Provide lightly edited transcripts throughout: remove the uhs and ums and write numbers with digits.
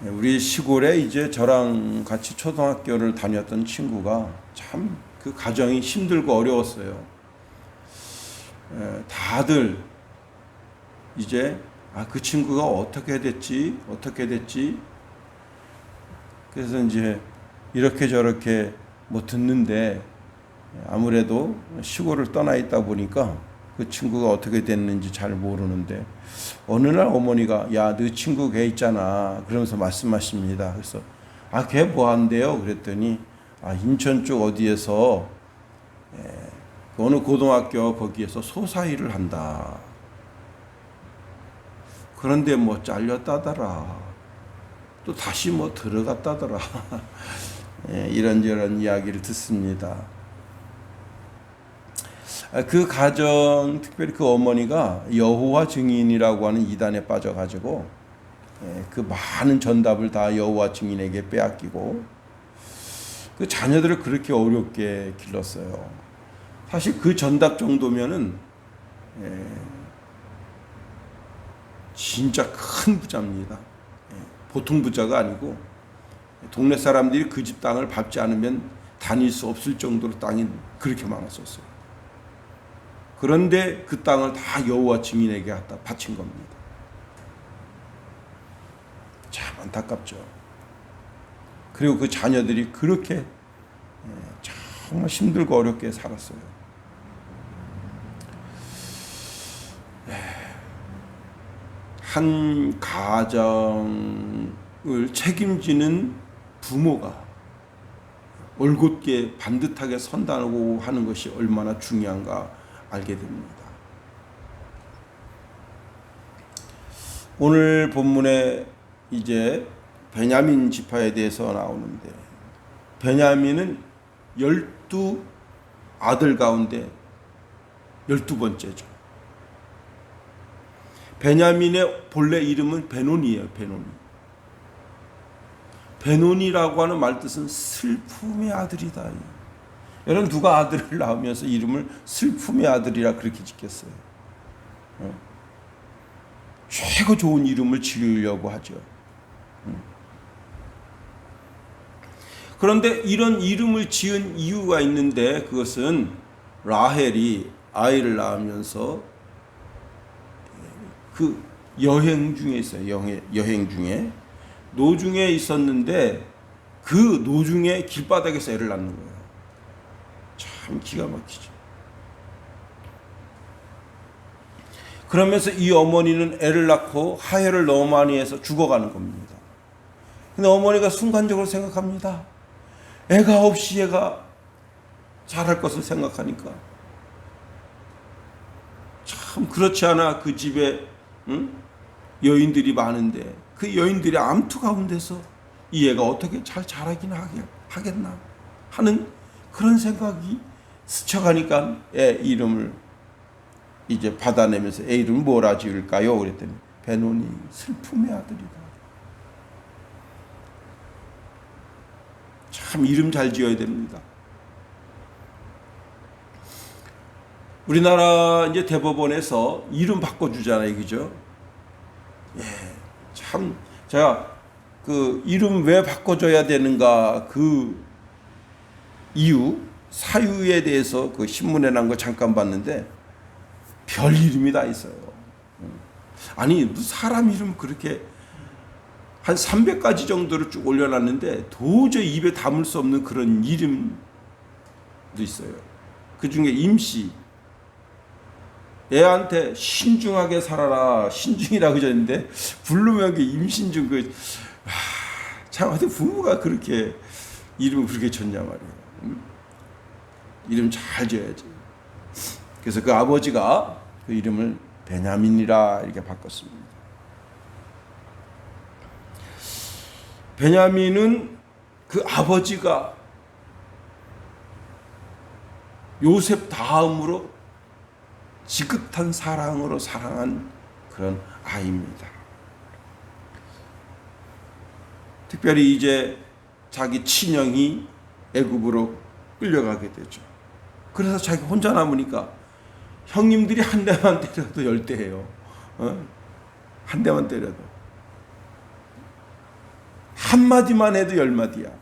우리 시골에 이제 저랑 같이 초등학교를 다녔던 친구가 참 그 가정이 힘들고 어려웠어요. 다들 이제 그 친구가 어떻게 됐지? 그래서 이제 이렇게 저렇게 뭐 듣는데 아무래도 시골을 떠나 있다 보니까 그 친구가 어떻게 됐는지 잘 모르는데 어느 날 어머니가 야, 너 친구 걔 있잖아. 그러면서 말씀하십니다. 그래서 걔 뭐 한대요? 그랬더니 인천 쪽 어디에서 어느 고등학교 거기에서 소사일을 한다. 그런데 뭐 잘렸다더라. 또 다시 뭐 들어갔다더라. 이런저런 이야기를 듣습니다. 그 가정, 특별히 그 어머니가 여호와 증인이라고 하는 이단에 빠져가지고 그 많은 전답을 다 여호와 증인에게 빼앗기고 그 자녀들을 그렇게 어렵게 길렀어요. 사실 그 전답 정도면은 진짜 큰 부자입니다. 보통 부자가 아니고 동네 사람들이 그 집 땅을 밟지 않으면 다닐 수 없을 정도로 땅이 그렇게 많았었어요. 그런데 그 땅을 다 여호와 증인에게 갖다 바친 겁니다. 참 안타깝죠. 그리고 그 자녀들이 그렇게 정말 힘들고 어렵게 살았어요. 한 가정을 책임지는 부모가 올곧게 반듯하게 선다고 하는 것이 얼마나 중요한가 알게 됩니다. 오늘 본문에 이제 베냐민 지파에 대해서 나오는데 베냐민은 12 아들 가운데 12번째죠. 베냐민의 본래 이름은 베노니예요. 베노니라고 하는 말 뜻은 슬픔의 아들이다. 여러분 누가 아들을 낳으면서 이름을 슬픔의 아들이라 그렇게 짓겠어요? 최고 좋은 이름을 지으려고 하죠. 그런데 이런 이름을 지은 이유가 있는데 그것은 라헬이 아이를 낳으면서 그 여행 중에 있어요. 여행 중에 노중에 있었는데 그 노중에 길바닥에서 애를 낳는 거예요. 참 기가 막히죠. 그러면서 이 어머니는 애를 낳고 하혈을 너무 많이 해서 죽어가는 겁니다. 근데 어머니가 순간적으로 생각합니다. 애가 없이 얘가 잘할 것을 생각하니까 참 그렇지 않아 그 집에 여인들이 많은데 그 여인들의 암투 가운데서 이 애가 어떻게 잘 자라긴 하겠나 하는 그런 생각이 스쳐가니까 애 이름을 이제 받아내면서 애 이름을 뭐라 지을까요? 그랬더니 베노니 슬픔의 아들이다. 참 이름 잘 지어야 됩니다. 우리나라 이제 대법원에서 이름 바꿔주잖아요, 그죠? 참 제가 그 이름 왜 바꿔줘야 되는가 그 이유 사유에 대해서 그 신문에 난 거 잠깐 봤는데 별 이름이 다 있어요. 아니 사람 이름 그렇게 한 300가지 정도를 쭉 올려놨는데 도저히 입에 담을 수 없는 그런 이름도 있어요. 그 중에 임씨 애한테 신중하게 살아라 신중이라고 그러는데 부르면 그 임신중 참 어떻게 부모가 그렇게 이름을 그렇게 줬냐 말이에요. 이름 잘 지어야지. 그래서 그 아버지가 그 이름을 베냐민이라 이렇게 바꿨습니다. 베냐민은 그 아버지가 요셉 다음으로 지긋한 사랑으로 사랑한 그런 아이입니다. 특별히 이제 자기 친형이 애굽으로 끌려가게 되죠. 그래서 자기 혼자 남으니까 형님들이 한 대만 때려도 열대해요. 한 대만 때려도. 한마디만 해도 10마디야.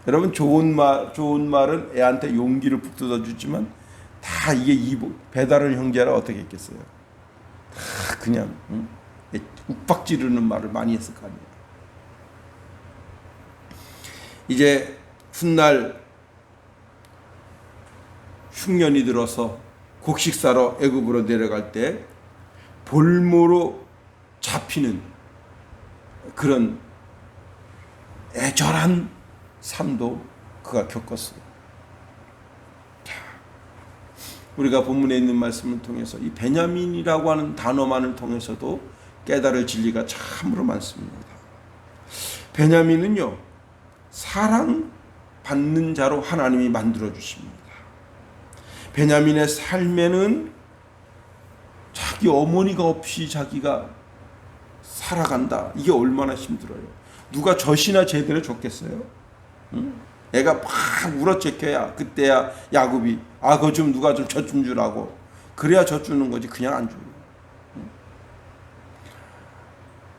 여러분, 좋은 말은 애한테 용기를 북돋아 주지만 다 이게 배다른 형제라 어떻게 했겠어요? 다 그냥 욱박지르는 말을 많이 했을 거 아니에요. 이제 훗날 흉년이 들어서 곡식 사러 애굽으로 내려갈 때 볼모로 잡히는 그런 애절한 삶도 그가 겪었어요. 우리가 본문에 있는 말씀을 통해서 이 베냐민이라고 하는 단어만을 통해서도 깨달을 진리가 참으로 많습니다. 베냐민은요, 사랑받는 자로 하나님이 만들어 주십니다. 베냐민의 삶에는 자기 어머니가 없이 자기가 살아간다. 이게 얼마나 힘들어요. 누가 젖이나 제대로 줬겠어요? 응? 애가 막 울어째켜야 그때야 야곱이 그거 좀 누가 좀 젖 좀 주라고. 그래야 젖 주는 거지 그냥 안 줘요. 응?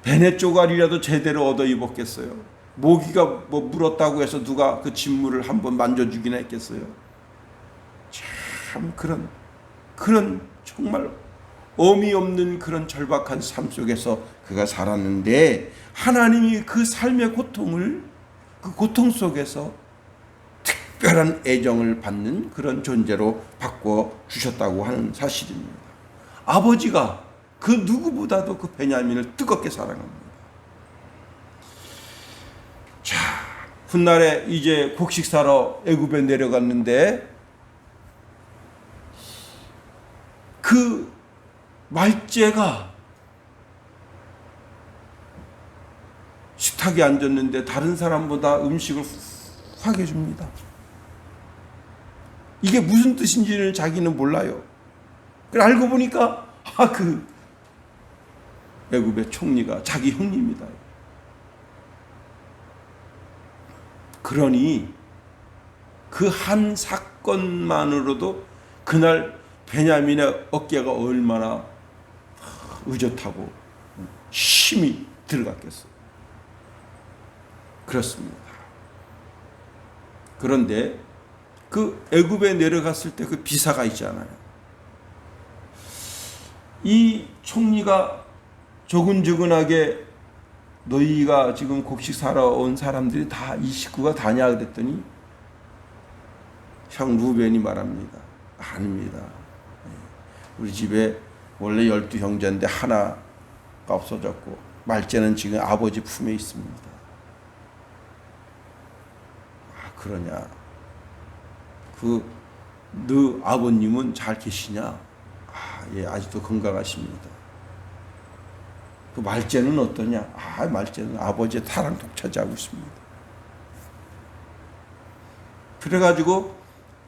베네 쪼가리라도 제대로 얻어 입었겠어요? 모기가 뭐 물었다고 해서 누가 그 진물을 한번 만져주긴 했겠어요? 참 그런 정말 의미 없는 그런 절박한 삶 속에서 그가 살았는데 하나님이 그 삶의 고통을 그 고통 속에서 특별한 애정을 받는 그런 존재로 바꿔 주셨다고 하는 사실입니다. 아버지가 그 누구보다도 그 베냐민을 뜨겁게 사랑합니다. 자, 훗날에 이제 곡식 사러 애굽에 내려갔는데 그 말째가 식탁에 앉았는데 다른 사람보다 음식을 확 해줍니다. 이게 무슨 뜻인지는 자기는 몰라요. 그래 알고 보니까 그 애굽의 총리가 자기 형님이다. 그러니 그 한 사건만으로도 그날 베냐민의 어깨가 얼마나 의젓하고 힘이 들어갔겠어요. 그렇습니다. 그런데 그 애굽에 내려갔을 때 그 비사가 있잖아요. 이 총리가 조근조근하게 너희가 지금 곡식 사러 온 사람들이 다 이 식구가 다냐 그랬더니 형 루벤이 말합니다. 아닙니다. 우리 집에 원래 12형제인데 하나가 없어졌고 말째는 지금 아버지 품에 있습니다. 그러냐? 너 아버님은 잘 계시냐? 예, 아직도 건강하십니다. 그 말째는 어떠냐? 말째는 아버지의 사랑 독차지하고 있습니다. 그래가지고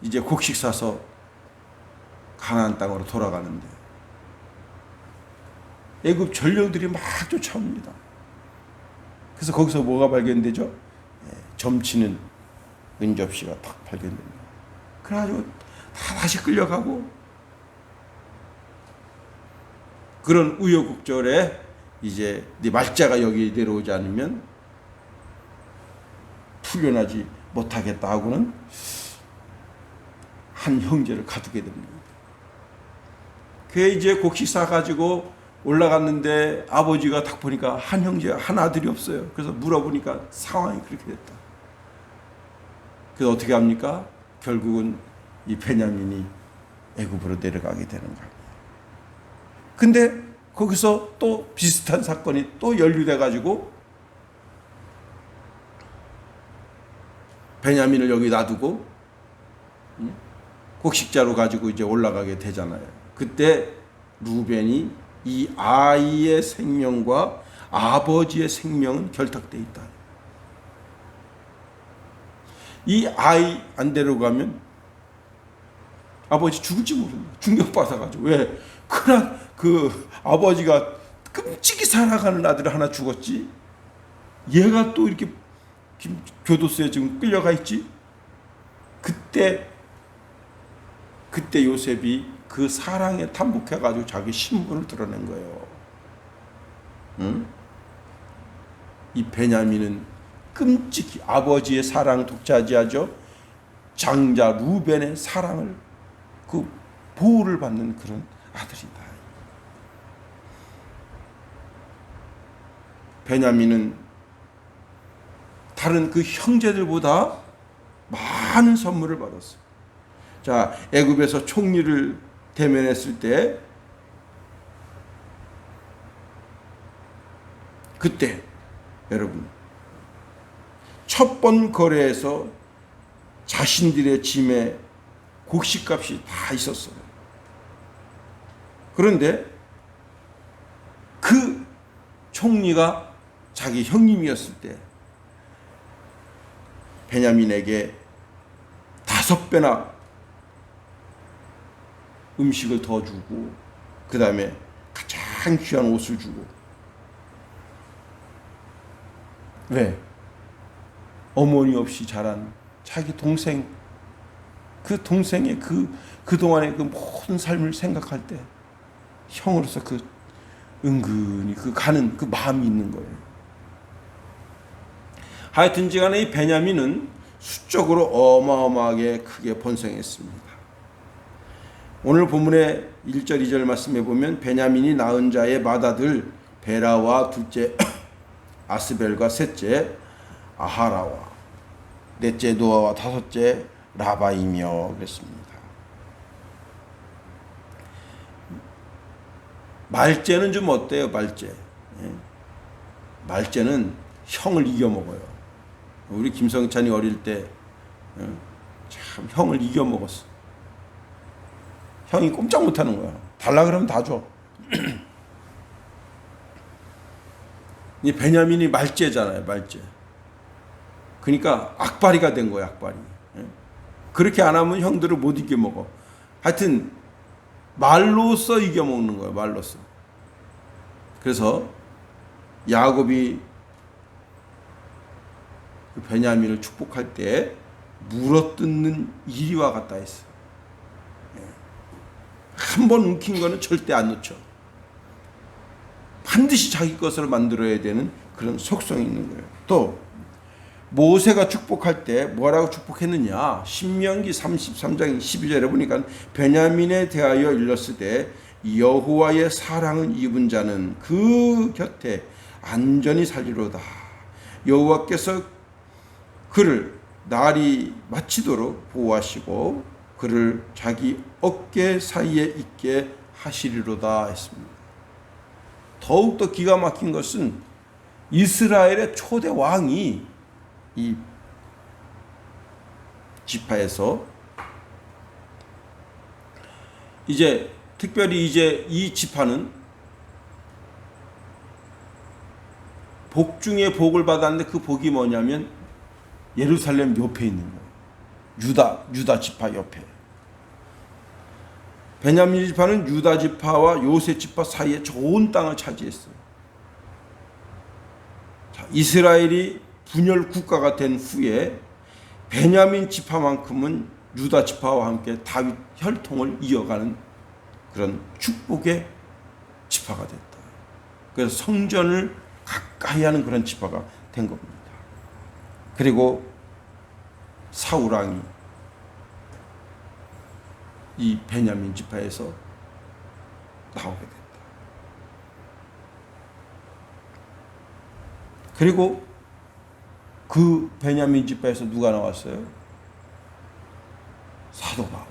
이제 곡식 사서 가나안 땅으로 돌아가는데 애굽 전령들이 막 쫓아옵니다. 그래서 거기서 뭐가 발견되죠? 점치는 은접시가 탁 발견됩니다. 그래가지고 다 다시 끌려가고 그런 우여곡절에 이제 네 말자가 여기 내려오지 않으면 풀려나지 못하겠다 하고는 한 형제를 가두게 됩니다. 그게 이제 곡식 싸가지고 올라갔는데 아버지가 딱 보니까 한 형제, 한 아들이 없어요. 그래서 물어보니까 상황이 그렇게 됐다. 그래서 어떻게 합니까? 결국은 이 베냐민이 애굽으로 내려가게 되는 거예요. 근데 거기서 또 비슷한 사건이 또 연루돼 가지고 베냐민을 여기 놔두고 곡식자로 가지고 이제 올라가게 되잖아요. 그때 루벤이 이 아이의 생명과 아버지의 생명은 결탁돼 있다. 이 아이 안 데려가면 아버지 죽을지 모릅니다. 충격받아가지고. 왜? 그냥 그 아버지가 끔찍이 사랑하는 아들 하나 죽었지. 얘가 또 이렇게 교도소에 지금 끌려가 있지. 그때 요셉이 그 사랑에 탐복해가지고 자기 신분을 드러낸 거예요. 응? 이 베냐민은 끔찍히 아버지의 사랑 독차지하죠. 장자 루벤의 사랑을, 그 보호를 받는 그런 아들이다. 베냐민은 다른 그 형제들보다 많은 선물을 받았어요. 자, 애굽에서 총리를 대면했을 때, 그때 여러분 첫 번 거래에서 자신들의 짐에 곡식값이 다 있었어요. 그런데 그 총리가 자기 형님이었을 때 베냐민에게 5배나 음식을 더 주고, 그 다음에 가장 귀한 옷을 주고. 왜? 어머니 없이 자란 자기 동생, 그 동생의 그동안의 그 모든 삶을 생각할 때 형으로서 그 은근히 그 가는 그 마음이 있는 거예요. 하여튼지 간에 이 베냐민은 수적으로 어마어마하게 크게 번성했습니다. 오늘 본문의 1절 2절 말씀해 보면 베냐민이 낳은 자의 맏아들 베라와 둘째 아스벨과 셋째 아하라와 넷째 노아와 다섯째 라바이며 그랬습니다. 말째는 좀 어때요? 말째. 말째는 형을 이겨먹어요. 우리 김성찬이 어릴 때 참 형을 이겨먹었어. 형이 꼼짝 못하는 거야. 달라 그러면 다 줘. 이 베냐민이 말째잖아요. 말째. 그러니까 악바리가 된 거야. 악바리. 그렇게 안 하면 형들을 못 이겨먹어. 하여튼 말로써 이겨먹는 거예요. 말로써. 그래서 야곱이 그 베냐민을 축복할 때 물어뜯는 이리와 같다 했어요. 한 번 움킨 거는 절대 안 놓쳐. 반드시 자기 것으로 만들어야 되는 그런 속성이 있는 거예요. 또 모세가 축복할 때 뭐라고 축복했느냐? 신명기 33장 12절에 보니까 베냐민에 대하여 일렀을 때 여호와의 사랑을 입은 자는 그 곁에 안전히 살리로다. 여호와께서 그를 날이 마치도록 보호하시고 그를 자기 어깨 사이에 있게 하시리로다 했습니다. 더욱더 기가 막힌 것은 이스라엘의 초대 왕이 이 지파에서 이제 특별히 이제 이 지파는 복 중에 복을 받았는데 그 복이 뭐냐면 예루살렘 옆에 있는 거예요. 유다 지파 옆에. 베냐민 지파는 유다 지파와 요셉 지파 사이에 좋은 땅을 차지했어요. 자, 이스라엘이 분열 국가가 된 후에 베냐민 지파만큼은 유다 지파와 함께 다윗 혈통을 이어가는 그런 축복의 지파가 됐다. 그래서 성전을 가까이 하는 그런 지파가 된 겁니다. 그리고 사울 왕이 이 베냐민 지파에서 나오게 됐다. 그리고 그 베냐민 지파에서 누가 나왔어요? 사도 바울.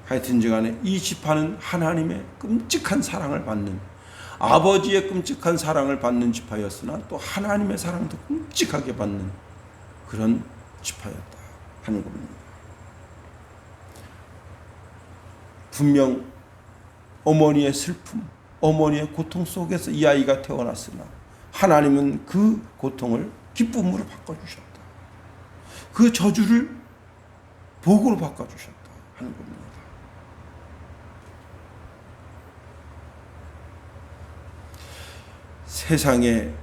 하여튼간에 이 지파는 하나님의 끔찍한 사랑을 받는, 아버지의 끔찍한 사랑을 받는 지파였으나 또 하나님의 사랑도 끔찍하게 받는 그런 지파였다 하는 겁니다. 분명 어머니의 슬픔, 어머니의 고통 속에서 이 아이가 태어났으나 하나님은 그 고통을 기쁨으로 바꿔주셨다. 그 저주를 복으로 바꿔주셨다 하는 겁니다. 세상에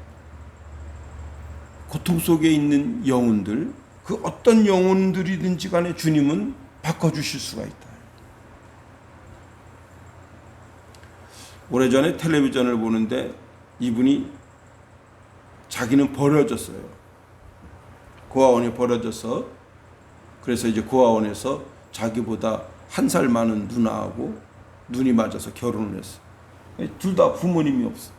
고통 속에 있는 영혼들, 그 어떤 영혼들이든지 간에 주님은 바꿔주실 수가 있다. 오래전에 텔레비전을 보는데 이분이 자기는 버려졌어요. 고아원에 버려져서 그래서 이제 고아원에서 자기보다 한 살 많은 누나하고 눈이 맞아서 결혼을 했어요. 둘 다 부모님이 없어.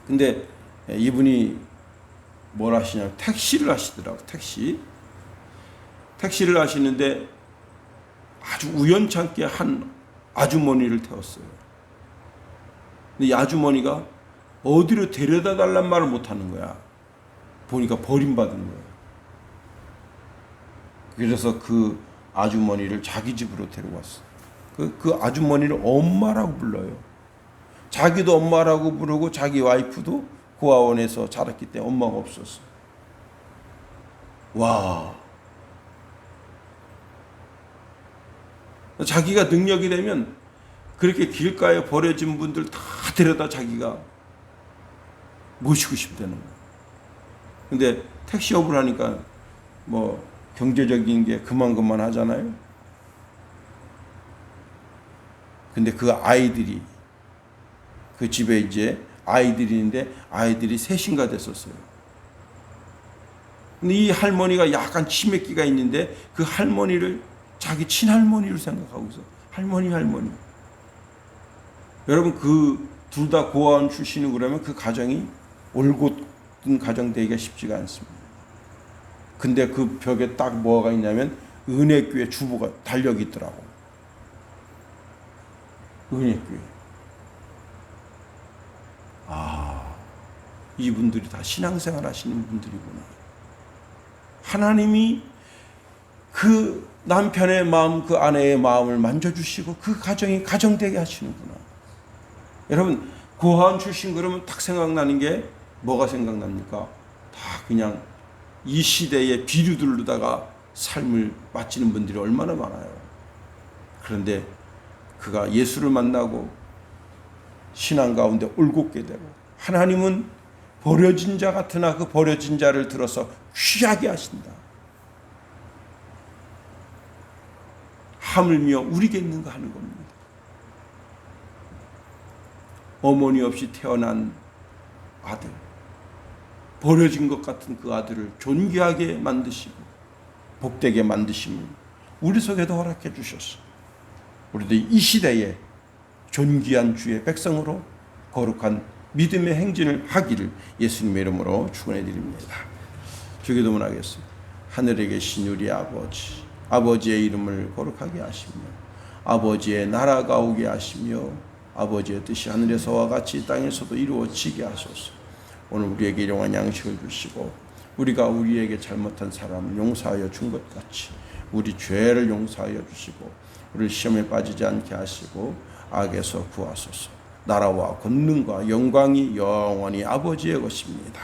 근데 이분이 뭘 하시냐, 택시를 하시더라고. 택시를 하시는데 아주 우연찮게 한 아주머니를 태웠어요. 근데 이 아주머니가 어디로 데려다 달란 말을 못하는 거야. 보니까 버림받은 거예요. 그래서 그 아주머니를 자기 집으로 데려왔어. 그 아주머니를 엄마라고 불러요. 자기도 엄마라고 부르고 자기 와이프도 고아원에서 자랐기 때문에 엄마가 없었어. 와. 자기가 능력이 되면 그렇게 길가에 버려진 분들 다 데려다 자기가 모시고 싶다는 거예요. 근데 택시업을 하니까 뭐 경제적인 게 그만 하잖아요. 근데 그 아이들이 그 집에 이제 아이들이 있는데 아이들이 셋인가 됐었어요. 근데 이 할머니가 약간 치매기가 있는데 그 할머니를 자기 친할머니로 생각하고 있어. 할머니. 여러분 그 둘 다 고아원 출신이고 그러면 그 가정이 올곧은 가정 되기가 쉽지가 않습니다. 근데 그 벽에 딱 뭐가 있냐면 은혜교회 주보가 달력 있더라고. 은혜교회. 아, 이분들이 다 신앙생활 하시는 분들이구나. 하나님이 그 남편의 마음, 그 아내의 마음을 만져주시고 그 가정이 가정되게 하시는구나. 여러분 고아원 출신 그러면 딱 생각나는 게 뭐가 생각납니까? 다 그냥 이 시대의 비류들로다가 삶을 마치는 분들이 얼마나 많아요. 그런데 그가 예수를 만나고 신앙 가운데 올곧게 되고 하나님은 버려진 자 같으나 그 버려진 자를 들어서 귀하게 하신다. 하물며 우리겠는가 하는 겁니다. 어머니 없이 태어난 아들, 버려진 것 같은 그 아들을 존귀하게 만드시고 복되게 만드심을 우리 속에도 허락해 주셨어. 우리도 이 시대에 존귀한 주의 백성으로 거룩한 믿음의 행진을 하기를 예수님의 이름으로 축원해 드립니다. 주기도문 하겠습니다. 하늘에 계신 우리 아버지, 아버지의 이름을 거룩하게 하시며 아버지의 나라가 오게 하시며 아버지의 뜻이 하늘에서와 같이 땅에서도 이루어지게 하소서. 오늘 우리에게 일용할 양식을 주시고 우리가 우리에게 잘못한 사람을 용서하여 준 것 같이 우리 죄를 용서하여 주시고 우리를 시험에 빠지지 않게 하시고 악에서 구하소서. 나라와 권능과 영광이 영원히 아버지의 것입니다.